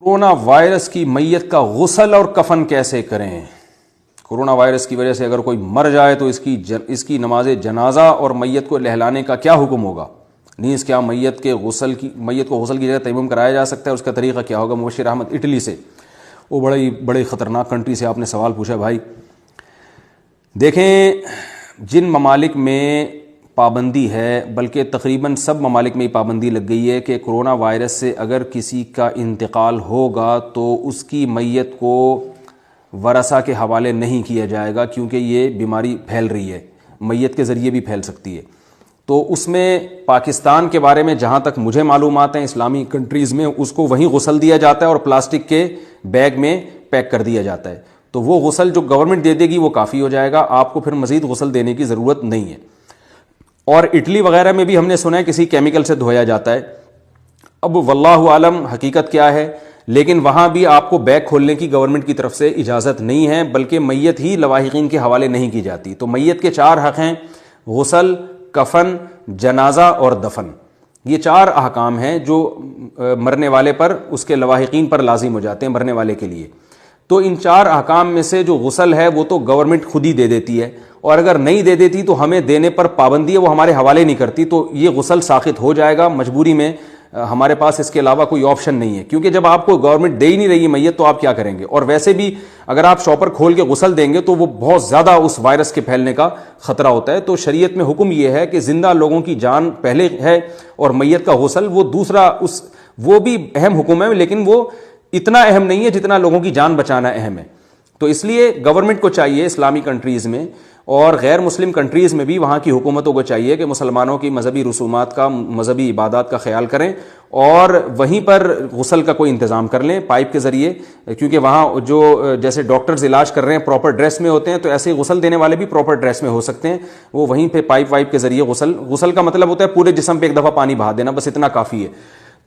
Corona virus کی میت کا غسل اور کفن کیسے کریں؟ کورونا وائرس کی وجہ سے اگر کوئی مر جائے تو اس کی نماز جنازہ اور میت کو لہلانے کا کیا حکم ہوگا؟ نیز کیا میت کو غسل کی جگہ تیمم کرایا جا سکتا ہے؟ اس کا طریقہ کیا ہوگا؟ مبشر احمد اٹلی سے، وہ بڑی خطرناک کنٹری سے آپ نے سوال پوچھا بھائی۔ دیکھیں، جن ممالک میں پابندی ہے، بلکہ تقریباً سب ممالک میں پابندی لگ گئی ہے کہ کرونا وائرس سے اگر کسی کا انتقال ہوگا تو اس کی میت کو ورثہ کے حوالے نہیں کیا جائے گا، کیونکہ یہ بیماری پھیل رہی ہے، میت کے ذریعے بھی پھیل سکتی ہے۔ تو اس میں پاکستان کے بارے میں جہاں تک مجھے معلومات ہیں، اسلامی کنٹریز میں اس کو وہیں غسل دیا جاتا ہے اور پلاسٹک کے بیگ میں پیک کر دیا جاتا ہے، تو وہ غسل جو گورنمنٹ دے دے گی وہ کافی ہو جائے گا، آپ کو پھر مزید غسل دینے کی ضرورت نہیں ہے۔ اور اٹلی وغیرہ میں بھی ہم نے سنا ہے کسی کیمیکل سے دھویا جاتا ہے، اب واللہ عالم حقیقت کیا ہے، لیکن وہاں بھی آپ کو بیگ کھولنے کی گورنمنٹ کی طرف سے اجازت نہیں ہے، بلکہ میت ہی لواحقین کے حوالے نہیں کی جاتی۔ تو میت کے 4 حق ہیں: غسل، کفن، جنازہ اور دفن۔ یہ 4 احکام ہیں جو مرنے والے پر، اس کے لواحقین پر لازم ہو جاتے ہیں مرنے والے کے لیے۔ تو ان 4 احکام میں سے جو غسل ہے وہ تو گورنمنٹ خود ہی دے دیتی ہے، اور اگر نہیں دے دیتی تو ہمیں دینے پر پابندی ہے، وہ ہمارے حوالے نہیں کرتی، تو یہ غسل ساقط ہو جائے گا مجبوری میں، ہمارے پاس اس کے علاوہ کوئی آپشن نہیں ہے، کیونکہ جب آپ کو گورنمنٹ دے ہی نہیں رہی ہے میت تو آپ کیا کریں گے؟ اور ویسے بھی اگر آپ شاپر کھول کے غسل دیں گے تو وہ بہت زیادہ اس وائرس کے پھیلنے کا خطرہ ہوتا ہے۔ تو شریعت میں حکم یہ ہے کہ زندہ لوگوں کی جان پہلے ہے، اور میت کا غسل وہ دوسرا، وہ بھی اہم حکم ہے، لیکن وہ اتنا اہم نہیں ہے جتنا لوگوں کی جان بچانا اہم ہے۔ تو اس لیے گورنمنٹ کو چاہیے اسلامی کنٹریز میں اور غیر مسلم کنٹریز میں بھی، وہاں کی حکومتوں کو چاہیے کہ مسلمانوں کی مذہبی رسومات کا، مذہبی عبادات کا خیال کریں، اور وہیں پر غسل کا کوئی انتظام کر لیں پائپ کے ذریعے، کیونکہ وہاں جو جیسے ڈاکٹرز علاج کر رہے ہیں پراپر ڈریس میں ہوتے ہیں، تو ایسے غسل دینے والے بھی پراپر ڈریس میں ہو سکتے ہیں، وہ وہیں پہ پائپ وائپ کے ذریعے غسل کا مطلب ہوتا ہے پورے جسم پہ ایک دفعہ پانی بہا دینا، بس اتنا کافی ہے۔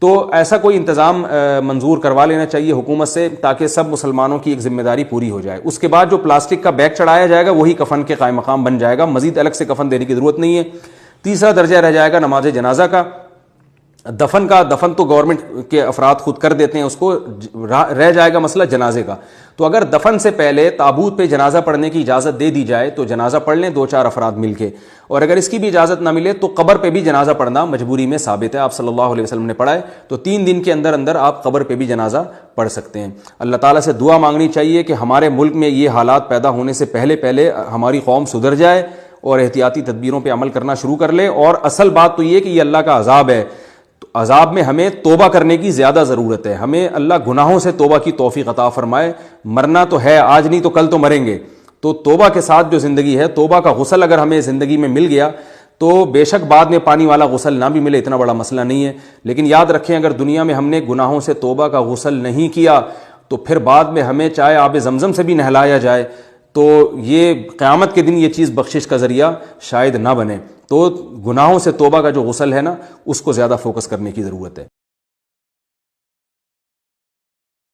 تو ایسا کوئی انتظام منظور کروا لینا چاہیے حکومت سے، تاکہ سب مسلمانوں کی ایک ذمہ داری پوری ہو جائے۔ اس کے بعد جو پلاسٹک کا بیگ چڑھایا جائے گا وہی کفن کے قائم مقام بن جائے گا، مزید الگ سے کفن دینے کی ضرورت نہیں ہے۔ تیسرا درجہ رہ جائے گا نماز جنازہ کا، دفن تو گورنمنٹ کے افراد خود کر دیتے ہیں، اس کو رہ جائے گا مسئلہ جنازے کا۔ تو اگر دفن سے پہلے تابوت پہ جنازہ پڑھنے کی اجازت دے دی جائے تو جنازہ پڑھ لیں 2-4 افراد مل کے، اور اگر اس کی بھی اجازت نہ ملے تو قبر پہ بھی جنازہ پڑھنا مجبوری میں ثابت ہے، آپ صلی اللہ علیہ وسلم نے پڑھا ہے، تو 3 دن کے اندر آپ قبر پہ بھی جنازہ پڑھ سکتے ہیں۔ اللہ تعالیٰ سے دعا مانگنی چاہیے کہ ہمارے ملک میں یہ حالات پیدا ہونے سے پہلے ہماری قوم سدھر جائے اور احتیاطی تدبیروں پہ عمل کرنا شروع کر لے۔ اور اصل بات تو یہ کہ یہ اللہ کا عذاب ہے، عذاب میں ہمیں توبہ کرنے کی زیادہ ضرورت ہے، ہمیں اللہ گناہوں سے توبہ کی توفیق عطا فرمائے۔ مرنا تو ہے، آج نہیں تو کل تو مریں گے، تو توبہ کے ساتھ جو زندگی ہے، توبہ کا غسل اگر ہمیں زندگی میں مل گیا تو بے شک بعد میں پانی والا غسل نہ بھی ملے اتنا بڑا مسئلہ نہیں ہے، لیکن یاد رکھیں اگر دنیا میں ہم نے گناہوں سے توبہ کا غسل نہیں کیا تو پھر بعد میں ہمیں چاہے آب زمزم سے بھی نہلایا جائے تو یہ قیامت کے دن یہ چیز بخشش کا ذریعہ شاید نہ بنے۔ تو گناہوں سے توبہ کا جو غسل ہے نا، اس کو زیادہ فوکس کرنے کی ضرورت ہے۔